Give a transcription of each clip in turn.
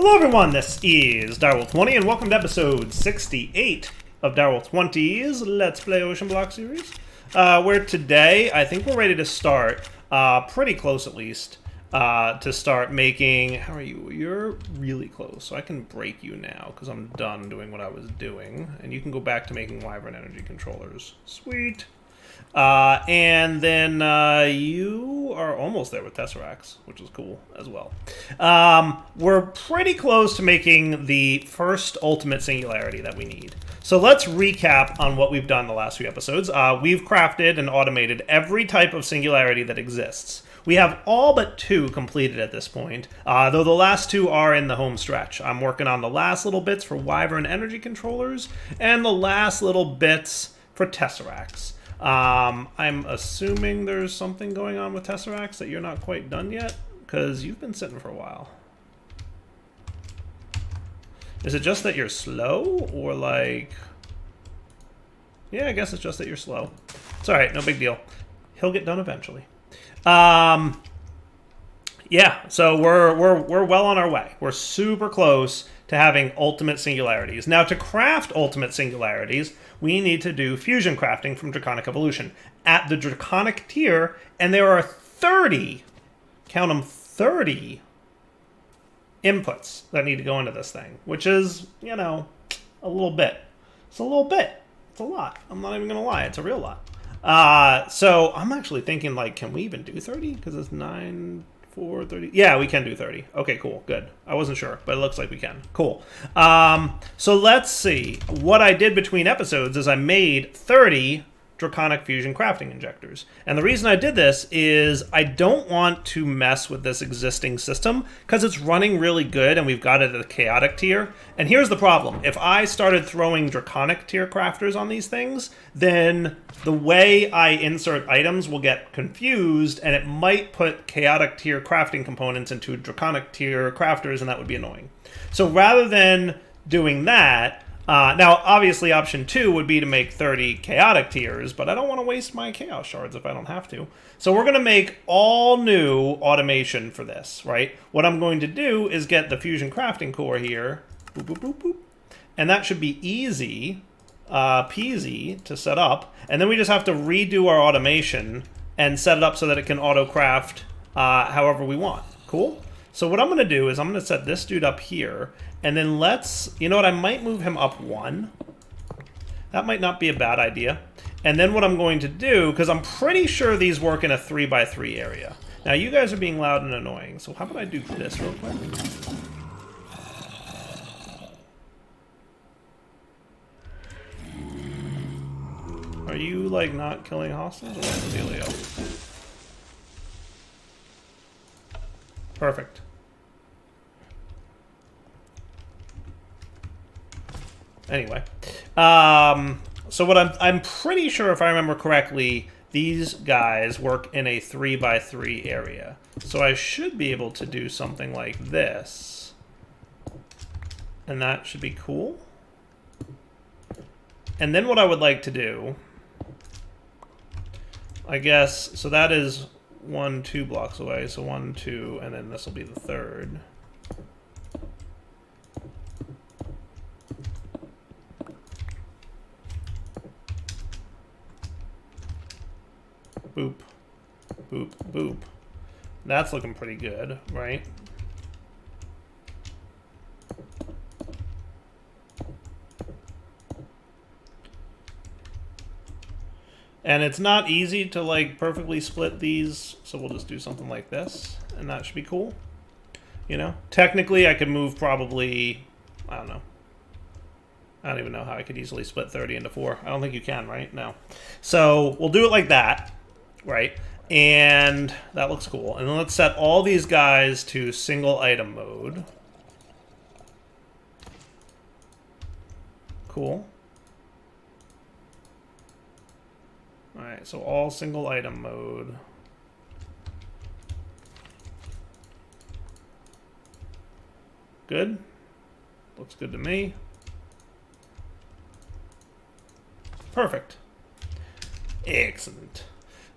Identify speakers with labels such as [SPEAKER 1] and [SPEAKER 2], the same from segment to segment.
[SPEAKER 1] Hello everyone, this is Direwolf20 and welcome to episode 68 of Direwolf20's Let's Play OceanBlock series. Where today, I think we're ready to start, pretty close at least, to start making... How are you? You're really close, so I can break you now because I'm done doing what I was doing. And you can go back to making Wyvern energy controllers. Sweet. And then you are almost there with Tesseracts, which is cool as well. We're pretty close to making the first ultimate singularity that we need. So let's recap on what we've done the last few episodes. We've crafted and automated every type of singularity that exists. We have all but two completed at this point, though the last two are in the home stretch. I'm working on the last little bits for Wyvern energy controllers and the last little bits for Tesseracts. I'm assuming there's something going on with Tesseracts that you're not quite done yet, because you've been sitting for a while. Is it just that you're slow, or like... Yeah, I guess it's just that you're slow. It's alright, no big deal. He'll get done eventually. Yeah, so we're well on our way. We're super close to having ultimate singularities. Now, to craft ultimate singularities, we need to do fusion crafting from Draconic Evolution at the Draconic tier, and there are 30, count them, 30 inputs that need to go into this thing, which is, you know, a little bit. It's a little bit. It's a lot. I'm not even going to lie. It's a real lot. So I'm actually thinking, like, can we even do 30? Because it's 9... 30. Yeah, we can do 30. Okay, cool, good. I wasn't sure, but it looks like we can. Cool. So let's see. What I did between episodes is I made 30 Draconic Fusion crafting injectors. And the reason I did this is I don't want to mess with this existing system because it's running really good and we've got it at the chaotic tier. And here's the problem. If I started throwing Draconic tier crafters on these things, then the way I insert items will get confused and it might put chaotic tier crafting components into Draconic tier crafters, and that would be annoying. So rather than doing that, now, obviously, option 2 would be to make 30 chaotic tiers, but I don't want to waste my chaos shards if I don't have to. So we're going to make all new automation for this, right? What I'm going to do is get the fusion crafting core here, boop, boop, boop, boop, and that should be easy peasy to set up. And then we just have to redo our automation and set it up so that it can auto-craft however we want. Cool? So what I'm going to do is I'm going to set this dude up here, and then let's, you know what, I might move him up 1. That might not be a bad idea. And then what I'm going to do, because I'm pretty sure these work in a 3x3 area. Now you guys are being loud and annoying, so how about I do this real quick? Are you, like, not killing hostages, or what's the dealio? Perfect. Anyway, so what I'm pretty sure, if I remember correctly, these guys work in a 3x3 area. So I should be able to do something like this. And that should be cool. And then what I would like to do, I guess, so that is 1, 2 blocks away. So 1, 2, and then this will be the third. Boop, boop, boop. That's looking pretty good, right? And it's not easy to, like, perfectly split these, so we'll just do something like this, and that should be cool. You know? Technically, I could move probably, I don't know. I don't even know how I could easily split 30 into 4. I don't think you can, right? No. So we'll do it like that. Right, and that looks cool. And then let's set all these guys to single item mode. Cool. Alright, so all single item mode. Good. Looks good to me. Perfect. Excellent.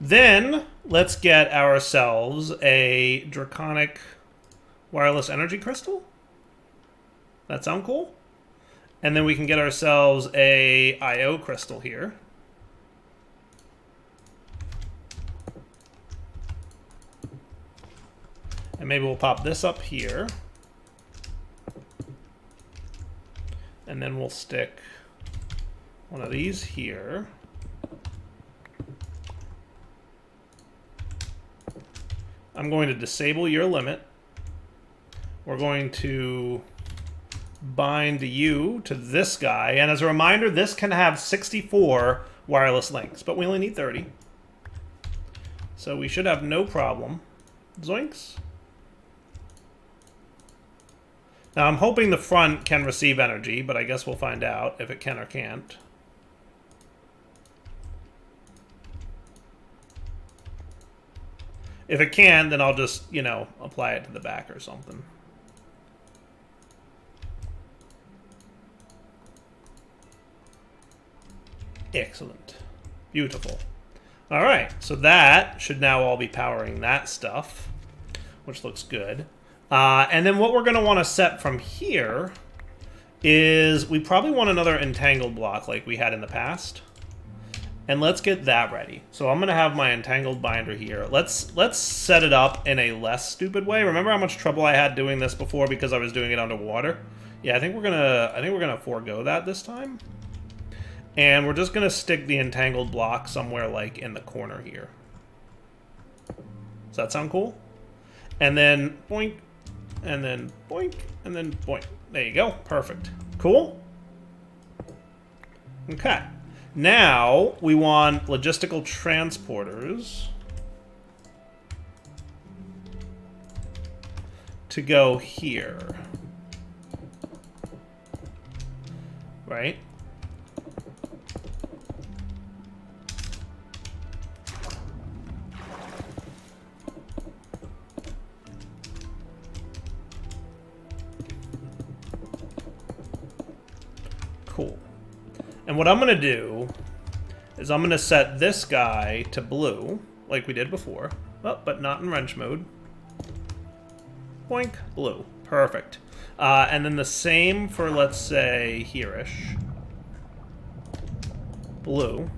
[SPEAKER 1] Then, let's get ourselves a Draconic Wireless Energy Crystal. That sound cool? And then we can get ourselves a IO crystal here. And maybe we'll pop this up here. And then we'll stick one of these here. I'm going to disable your limit. We're going to bind you to this guy. And as a reminder, this can have 64 wireless links, but we only need 30. So we should have no problem. Zoinks. Now I'm hoping the front can receive energy, but I guess we'll find out if it can or can't. If it can, then I'll just, you know, apply it to the back or something. Excellent. Beautiful. All right, so that should now all be powering that stuff, which looks good. And then what we're going to want to set from here is we probably want another entangled block like we had in the past. And let's get that ready. So I'm going to have my entangled binder here. Let's set it up in a less stupid way. Remember how much trouble I had doing this before because I was doing it underwater? Yeah, I think we're gonna forego that this time. And we're just going to stick the entangled block somewhere like in the corner here. Does that sound cool? And then boink, and then boink, and then boink. There you go. Perfect. Cool? Okay. Now we want logistical transporters to go here. Right? Cool. And what I'm going to do is I'm going to set this guy to blue, like we did before. Oh, but not in wrench mode. Boink, blue. Perfect. And then the same for, let's say, here-ish. Blue.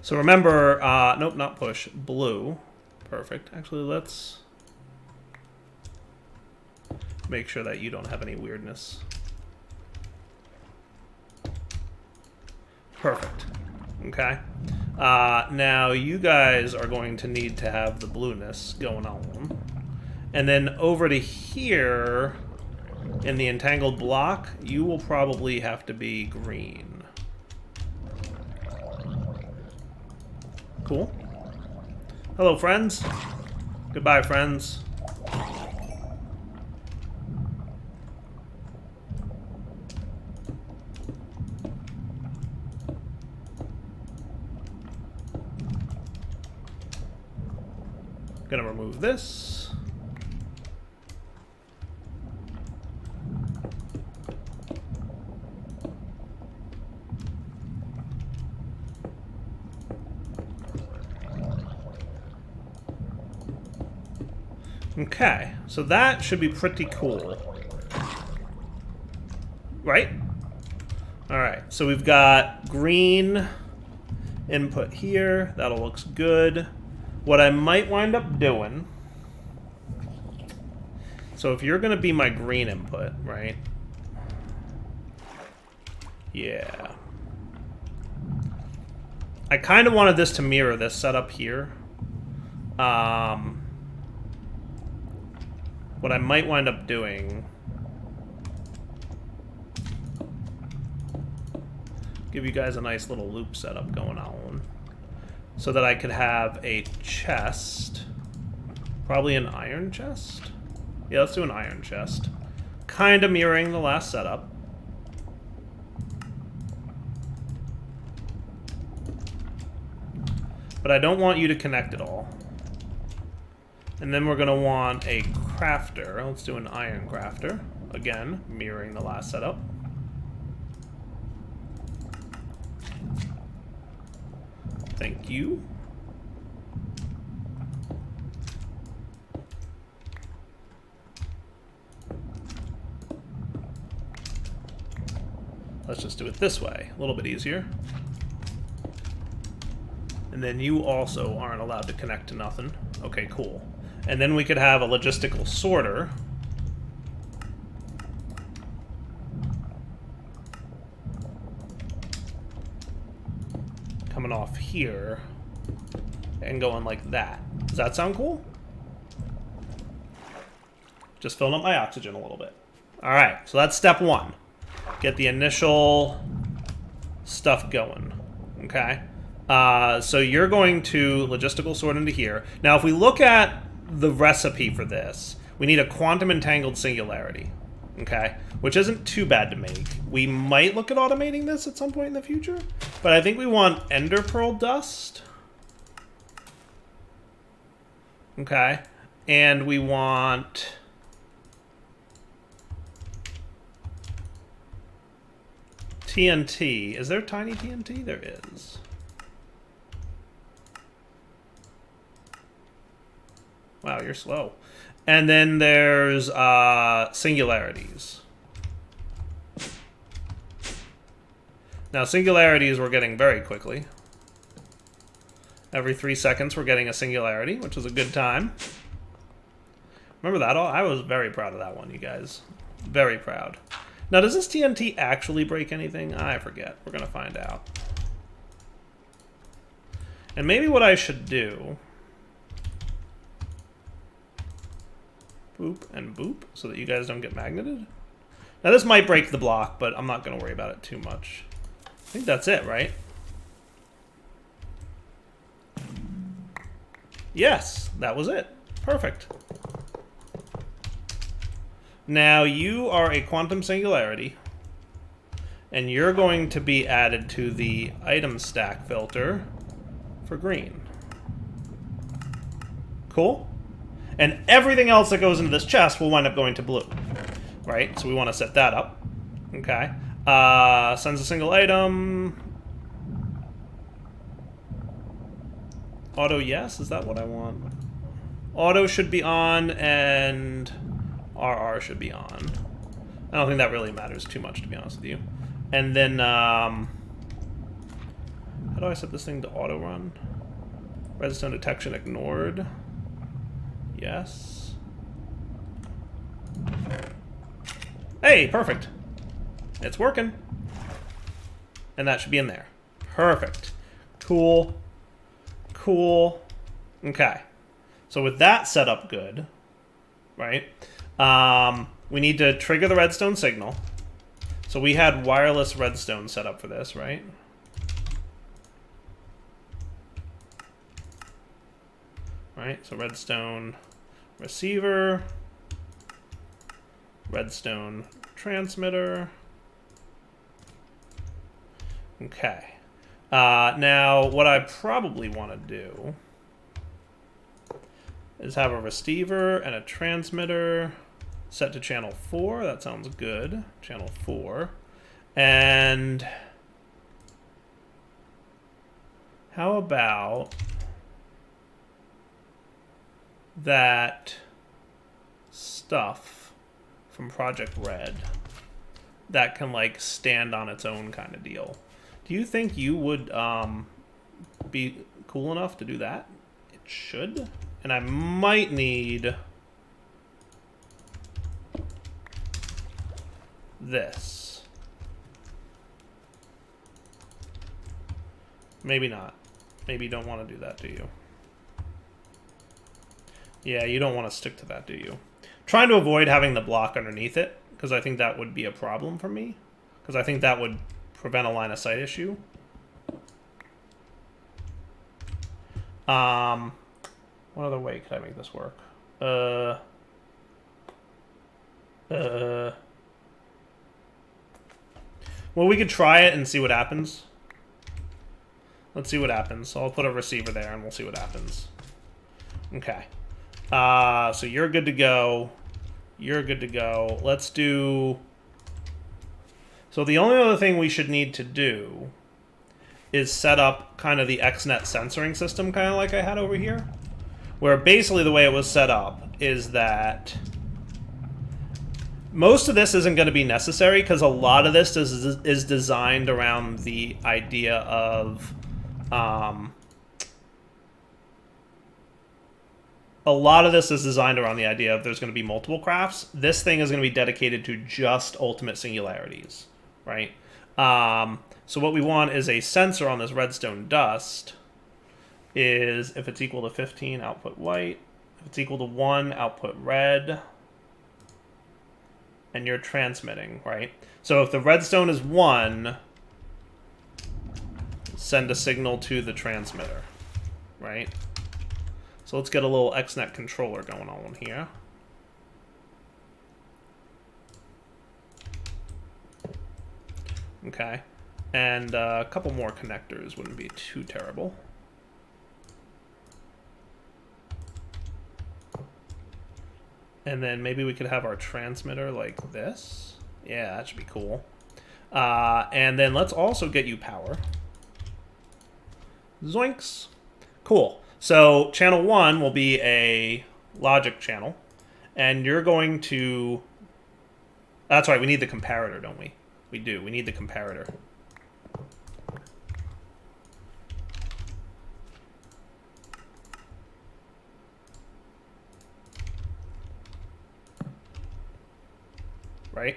[SPEAKER 1] So remember, nope, not push. Blue. Perfect. Actually, let's make sure that you don't have any weirdness. Perfect. Okay. Now you guys are going to need to have the blueness going on. And then over to here in the entangled block, you will probably have to be green. Cool. Hello, friends. Goodbye, friends. Gonna remove this. Okay, so that should be pretty cool. Right? Alright, so we've got green input here. That'll looks good. What I might wind up doing... So if you're going to be my green input, right? Yeah. I kind of wanted this to mirror this setup here. What I might wind up doing... Give you guys a nice little loop setup going on. So that I could have a chest. Probably an iron chest? Yeah, let's do an iron chest. Kind of mirroring the last setup. But I don't want you to connect it all. And then we're going to want a crafter. Let's do an iron crafter. Again, mirroring the last setup. Thank you. Let's just do it this way. A little bit easier. And then you also aren't allowed to connect to nothing. Okay, cool. And then we could have a logistical sorter. Coming off here and going like that. Does that sound cool? Just filling up my oxygen a little bit. All right, so that's step one. Get the initial stuff going, okay? So you're going to logistical sort into here. Now, if we look at the recipe for this, we need a quantum entangled singularity, okay? Which isn't too bad to make. We might look at automating this at some point in the future, but I think we want ender pearl dust, okay? And we want TNT. Is there tiny TNT? There is. Wow, you're slow. And then there's singularities. Now, singularities we're getting very quickly. Every 3 seconds we're getting a singularity, which is a good time. Remember that? I was very proud of that one, you guys. Very proud. Now, does this TNT actually break anything? I forget. We're going to find out. And maybe what I should do... boop and boop, so that you guys don't get magneted. Now, this might break the block, but I'm not going to worry about it too much. I think that's it, right? Yes, that was it. Perfect. Now, you are a quantum singularity, and you're going to be added to the item stack filter for green. Cool? And everything else that goes into this chest will wind up going to blue, right? So we want to set that up. Okay. Sends a single item. Auto, yes? Is that what I want? Auto should be on, and RR should be on. I don't think that really matters too much, to be honest with you. And then, how do I set this thing to auto run? Redstone detection ignored. Yes. Hey, perfect. It's working. And that should be in there. Perfect. Cool. Cool. Okay. So with that set up good, right? We need to trigger the redstone signal. So we had wireless redstone set up for this, right? Right, so redstone receiver, redstone transmitter. Okay. Now, what I probably want to do is have a receiver and a transmitter set to channel 4. That sounds good. Channel 4. And how about that stuff from Project Red that can like stand on its own kind of deal? Do you think you would be cool enough to do that? It should. And I might need this. Maybe not. Maybe you don't want to do that, do you? Yeah, you don't want to stick to that, do you? Trying to avoid having the block underneath it, because I think that would be a problem for me. Because I think that would prevent a line of sight issue. What other way could I make this work? Well, we could try it and see what happens. Let's see what happens. So I'll put a receiver there and we'll see what happens. Okay. So you're good to go. You're good to go. Let's do... So the only other thing we should need to do is set up kind of the X-Net censoring system, kind of like I had over here. Where basically the way it was set up is that Most of this isn't going to be necessary because a lot of this is designed around the idea of there's going to be multiple crafts. This thing is going to be dedicated to just ultimate singularities, right? So what we want is a sensor on this redstone dust is if it's equal to 15, output white. If it's equal to 1, output red. And you're transmitting, right? So if the redstone is 1, send a signal to the transmitter, right? So let's get a little X-Net controller going on here. Okay. And a couple more connectors wouldn't be too terrible. And then maybe we could have our transmitter like this. Yeah, that should be cool. And then let's also get you power. Zoinks. Cool. So channel 1 will be a logic channel. And you're going to... That's right, we need the comparator, don't we? We do. We need the comparator. Right?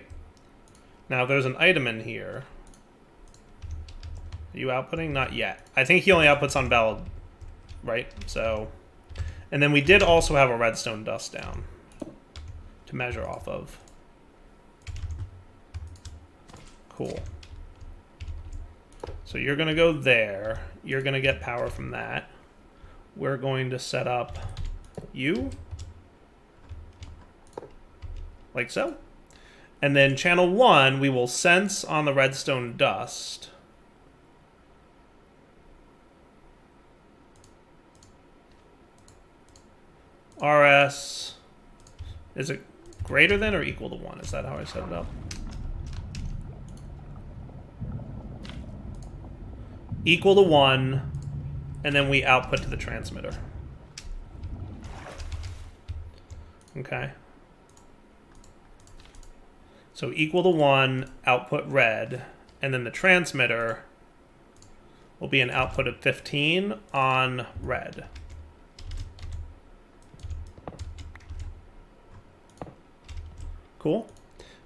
[SPEAKER 1] Now, there's an item in here. Are you outputting? Not yet. I think he only outputs on valid, right? So, and then we did also have a redstone dust down to measure off of. Cool. So you're going to go there. You're going to get power from that. We're going to set up you. Like so. And then channel 1, we will sense on the redstone dust. RS, is it greater than or equal to 1? Is that how I set it up? Equal to 1, and then we output to the transmitter. Okay. So equal to 1, output red, and then the transmitter will be an output of 15 on red. Cool.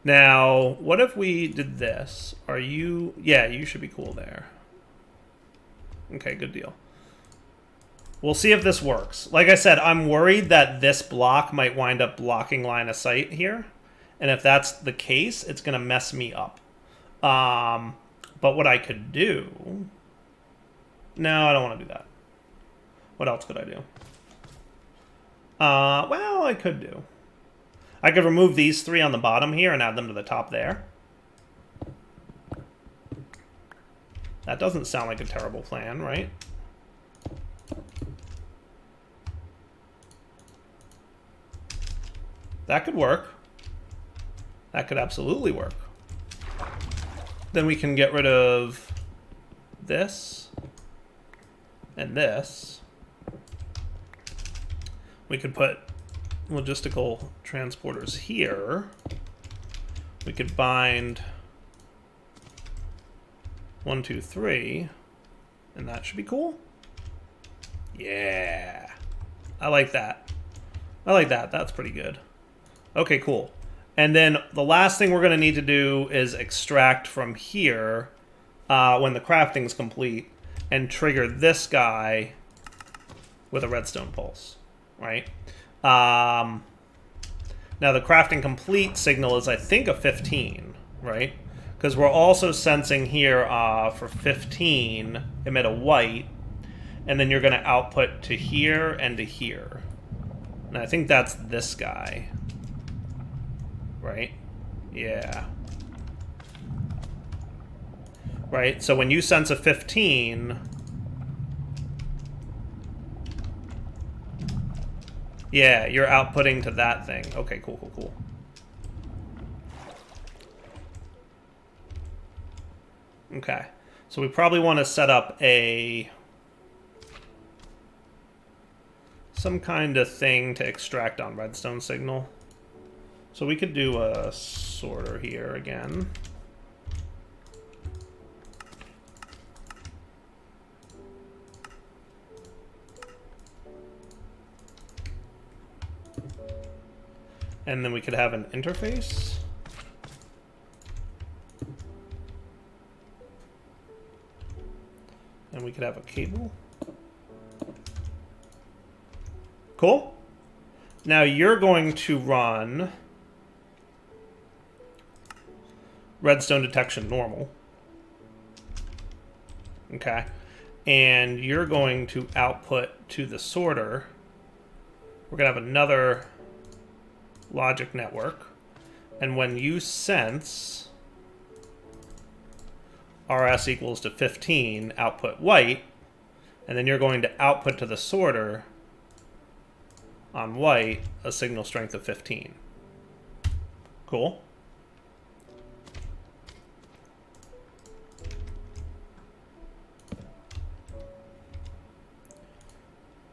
[SPEAKER 1] Now, what if we did this? Are you... Yeah, you should be cool there. Okay, good deal. We'll see if this works. Like I said, I'm worried that this block might wind up blocking line of sight here. And if that's the case, it's going to mess me up. But what I could do... No, I don't want to do that. What else could I do? Well, I could do. I could remove these 3 on the bottom here and add them to the top there. That doesn't sound like a terrible plan, right? That could work. That could absolutely work. Then we can get rid of this and this. We could put logistical transporters here. We could bind 1, 2, 3, and that should be cool. Yeah, I like that. I like that. That's pretty good. Okay, cool. And then the last thing we're going to need to do is extract from here when the crafting's complete and trigger this guy with a redstone pulse, right? Now the crafting complete signal is, I think, a 15, right? Because we're also sensing here for 15, emit a white, and then you're going to output to here and to here. And I think that's this guy. Right? Yeah. Right? So when you sense a 15... Yeah, you're outputting to that thing. Okay, cool, cool, cool. Okay. So we probably want to set up some kind of thing to extract on redstone signal. So we could do a sorter here again. And then we could have an interface. And we could have a cable. Cool. Now you're going to run redstone detection normal. Okay. And you're going to output to the sorter. We're going to have another logic network. And when you sense RS equals to 15, output white, and then you're going to output to the sorter on white a signal strength of 15. Cool.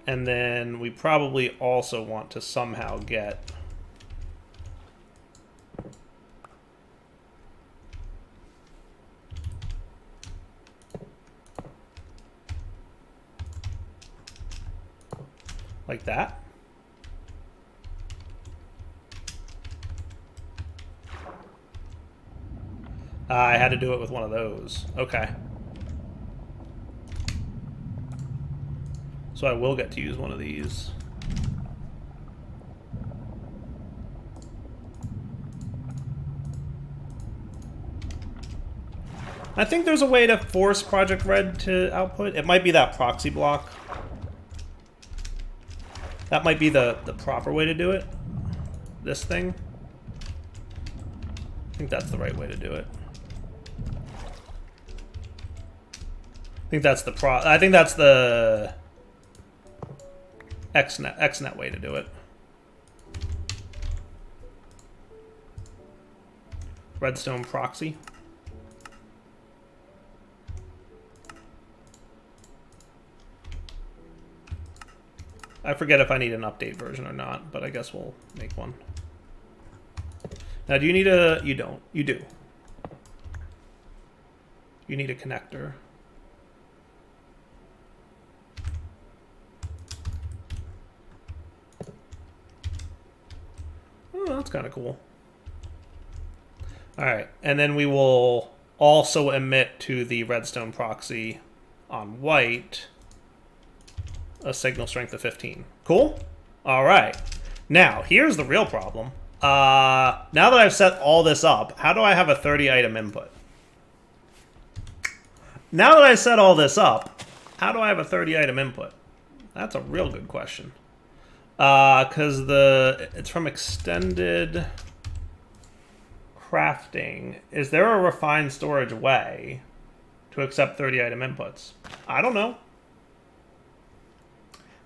[SPEAKER 1] And then we probably also want to somehow get like that. I had to do it with one of those. Okay. So I will get to use one of these. I think there's a way to force Project Red to output. It might be that proxy block. That might be the proper way to do it. This thing. I think that's the right way to do it. I think that's the X-Net way to do it. Redstone proxy. I forget if I need an update version or not, but I guess we'll make one. Now, do you need a... You don't. You do. You need a connector. Oh, that's kind of cool. All right, and then we will also emit to the redstone proxy on white a signal strength of 15. Cool? All right. Now, here's the real problem. Now that I've set all this up, how do I have a 30 item input? Now that I set all this up, how do I have a 30 item input? That's a real good question. Because it's from extended crafting. Is there a refined storage way to accept 30 item inputs? I don't know.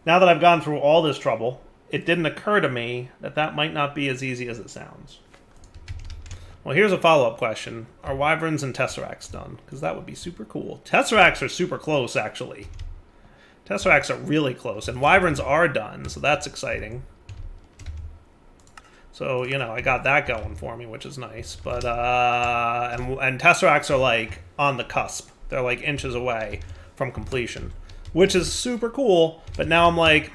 [SPEAKER 1] Now that I've gone through all this trouble, it didn't occur to me that that might not be as easy as it sounds. Well, here's a follow-up question. Are wyverns and tesseracts done? Because that would be super cool. Tesseracts are super close, actually. Tesseracts are really close, and wyverns are done, so that's exciting. So, you know, I got that going for me, which is nice. But, and tesseracts are, like, on the cusp. They're, like, inches away from completion, which is super cool. But now I'm like,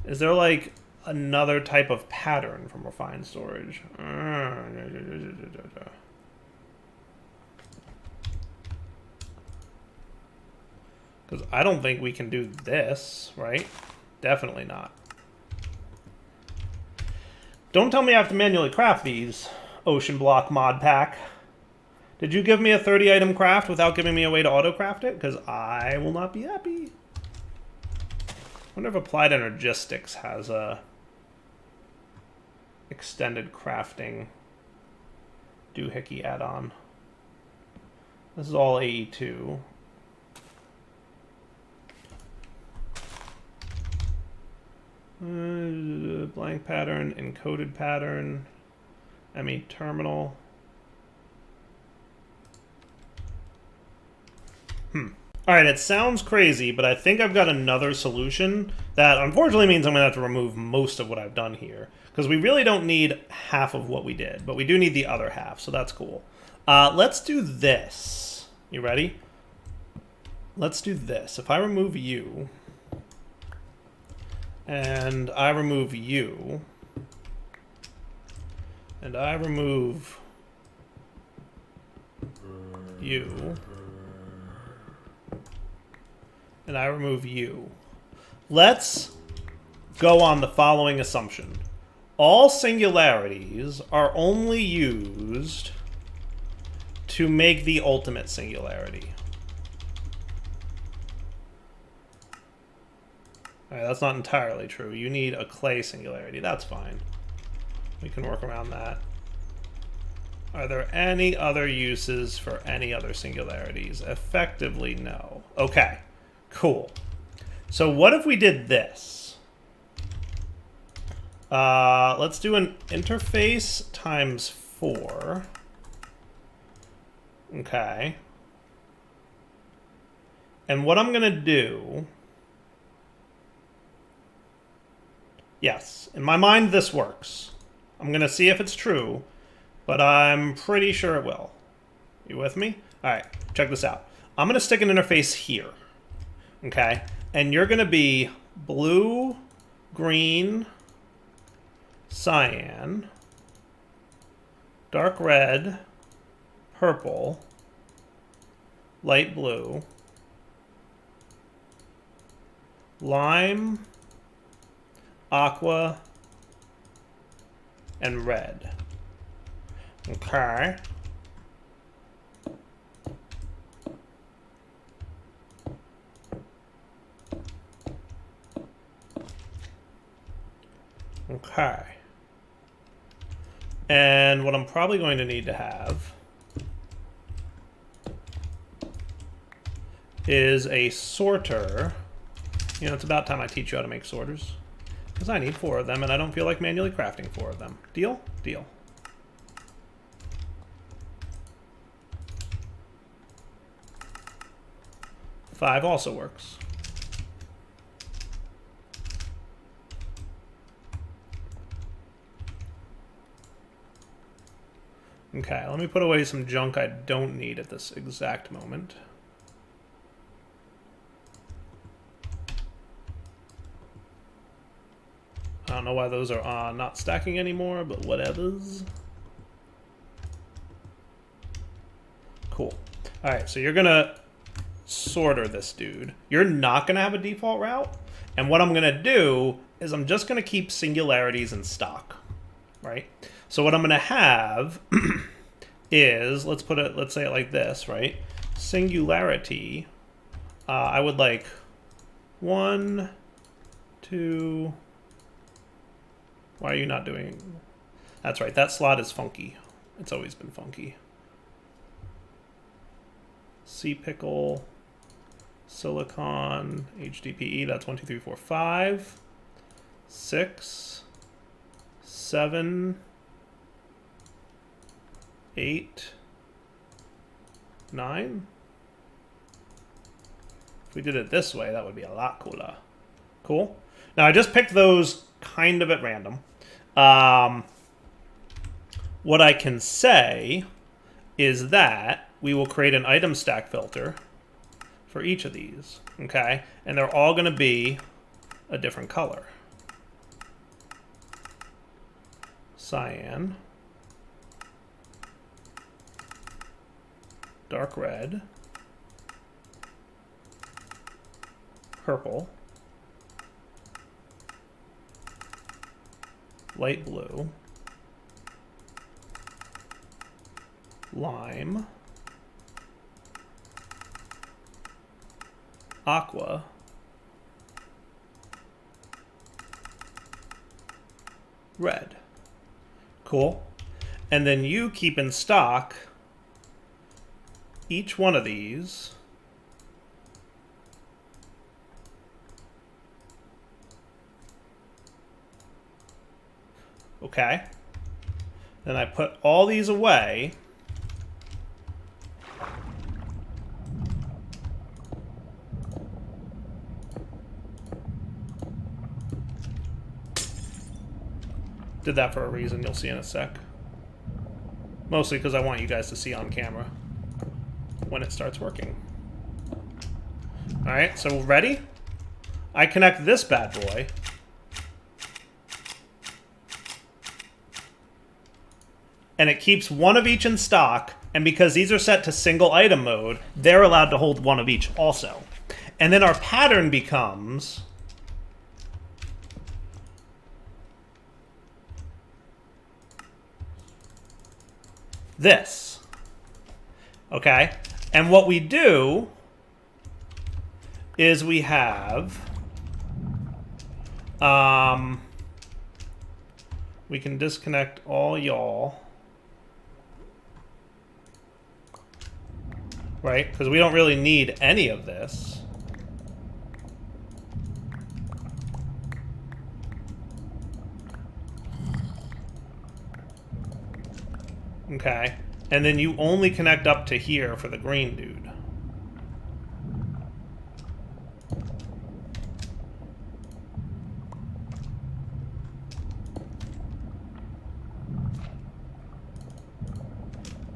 [SPEAKER 1] Is there, like, another type of pattern from refined storage? Because I don't think we can do this, right? Definitely not. Don't tell me I have to manually craft these, OceanBlock mod pack. Did you give me a 30 item craft without giving me a way to auto craft it? Because I will not be happy. I wonder if Applied Energistics has a extended crafting doohickey add-on. This is all AE2. Blank pattern, encoded pattern, ME terminal. All right, it sounds crazy, but I think I've got another solution that unfortunately means I'm going to have to remove most of what I've done here. Because we really don't need half of what we did, but we do need the other half, so that's cool. Let's do this. You ready? Let's do this. If I remove you, and I remove you, and I remove you, and I remove you. Let's go on the following assumption. All singularities are only used to make the ultimate singularity. All right, that's not entirely true. You need a clay singularity. That's fine. We can work around that. Are there any other uses for any other singularities? Effectively, no. Okay. Cool. So what if we did this? Let's do an interface times 4. Okay. And what I'm going to do... Yes, in my mind this works. I'm going to see if it's true, but I'm pretty sure it will. You with me? All right, check this out. I'm going to stick an interface here. Okay, and you're going to be blue, green, cyan, dark red, purple, light blue, lime, aqua, and red. Okay. Okay. And what I'm probably going to need to have is a sorter. You know, it's about time I teach you how to make sorters. Because I need 4 of them, and I don't feel like manually crafting 4 of them. Deal? Deal. Five also works. Okay, let me put away some junk I don't need at this exact moment. I don't know why those are not stacking anymore, but whatevers. Cool. All right, so you're gonna sorter this dude. You're not gonna have a default route, and what I'm gonna do is I'm just gonna keep singularities in stock, right? So what I'm gonna have is, let's say it like this, right? Singularity. I would like 1, 2. Why are you not doing? That's right. That slot is funky. It's always been funky. C pickle, silicon, HDPE. That's 1, 2, 3, 4, 5, 6, 7, 8, 9. If we did it this way, that would be a lot cooler. Cool. Now I just picked those kind of at random. What I can say is that we will create an item stack filter for each of these, okay? And they're all going to be a different color. Cyan, dark red, purple, light blue, lime, aqua, red. Cool. And then you keep in stock each one of these okay. Then I put all these away. Did that for a reason, you'll see in a sec. Mostly because I want you guys to see on camera when it starts working. Alright, so ready? I connect this bad boy. And it keeps one of each in stock, and because these are set to single item mode, they're allowed to hold one of each also. And then our pattern becomes this. Okay? And what we do is we have we can disconnect all y'all, right? Because we don't really need any of this. Okay. And then you only connect up to here for the green dude.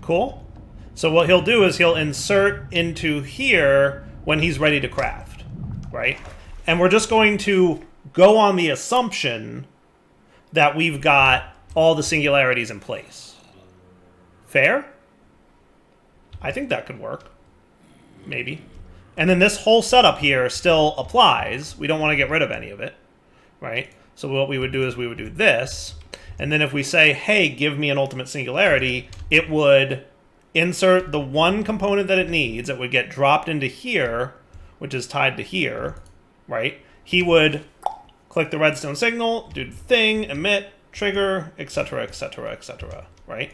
[SPEAKER 1] Cool. So what he'll do is he'll insert into here when he's ready to craft, right? And we're just going to go on the assumption that we've got all the singularities in place. Fair? I think that could work. Maybe. And then this whole setup here still applies. We don't want to get rid of any of it, right? So what we would do is we would do this. And then if we say, hey, give me an ultimate singularity, it would insert the one component that it needs. It would get dropped into here, which is tied to here, right? He would click the redstone signal, do the thing, emit, trigger, etc., etc., etc., right?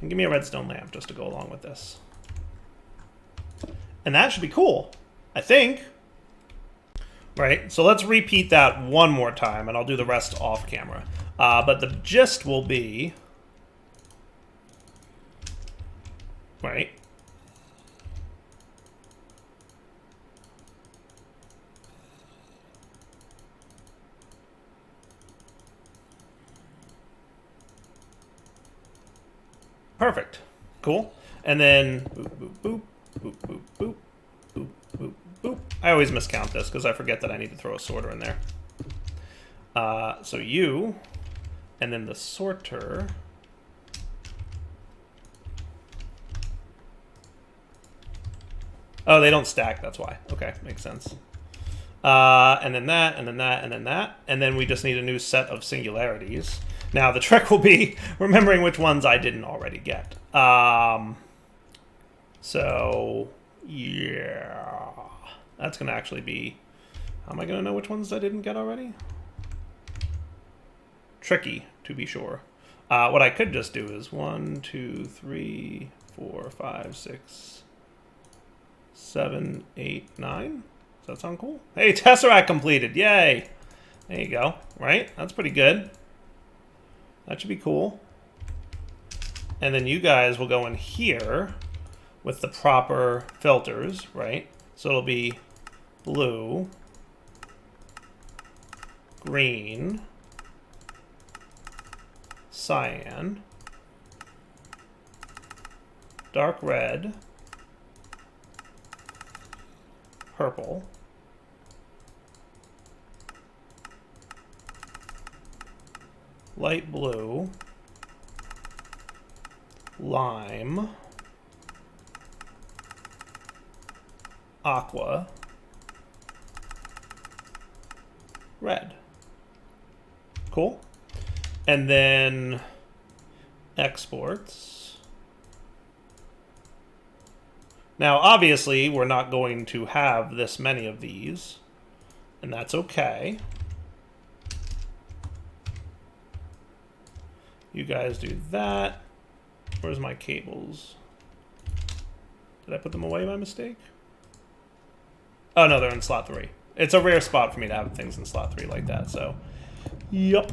[SPEAKER 1] And give me a redstone lamp just to go along with this. And that should be cool, I think. Right, so let's repeat that one more time, and I'll do the rest off camera. But the gist will be, right, perfect, cool. And then boop, boop, boop, boop, boop, boop, boop, boop. I always miscount this because I forget that I need to throw a sorter in there. So you, and then the sorter. Oh, they don't stack, that's why. Okay, makes sense. And then that, and then that, and then that. And then we just need a new set of singularities. Now, the trick will be remembering which ones I didn't already get. So, yeah. That's going to actually be... How am I going to know which ones I didn't get already? Tricky, to be sure. What I could just do is 1, 2, 3, 4, 5, 6, 7, 8, 9. Does that sound cool? Hey, Tesseract completed. Yay. There you go. Right? That's pretty good. That should be cool. And then you guys will go in here with the proper filters, right? So it'll be blue, green, cyan, dark red, purple, light blue, lime, aqua, red. Cool. And then exports. Now, obviously, we're not going to have this many of these, and that's okay. You guys do that. Where's my cables? Did I put them away by mistake? Oh, no, they're in slot 3. It's a rare spot for me to have things in slot 3 like that, so... Yup.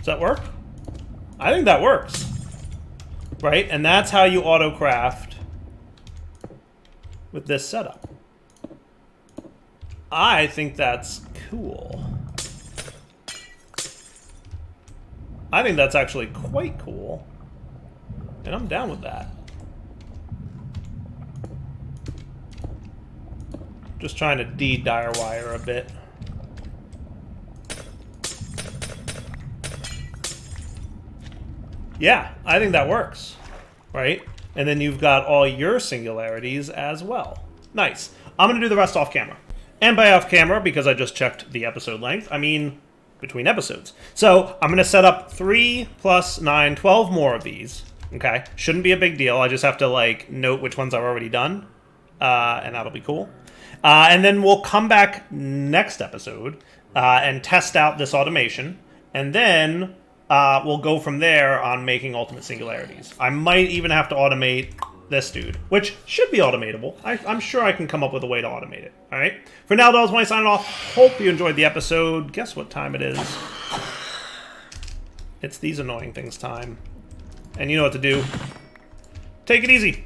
[SPEAKER 1] that work? I think that works. Right? And that's how you auto-craft with this setup. I think that's cool. I think that's actually quite cool. And I'm down with that. Just trying to de-dire wire a bit. Yeah, I think that works. Right? And then you've got all your singularities as well. Nice. I'm going to do the rest off camera. And by off camera, because I just checked the episode length, I mean between episodes. So I'm going to set up 3 plus 9, 12 more of these. Okay? Shouldn't be a big deal. I just have to, like, note which ones I've already done. And that'll be cool. And then we'll come back next episode and test out this automation. And then we'll go from there on making ultimate singularities. I might even have to automate this dude, which should be automatable. I'm sure I can come up with a way to automate it. All right? For now, though, I was Mike signing off. Hope you enjoyed the episode. Guess what time it is? It's these annoying things time. And you know what to do. Take it easy.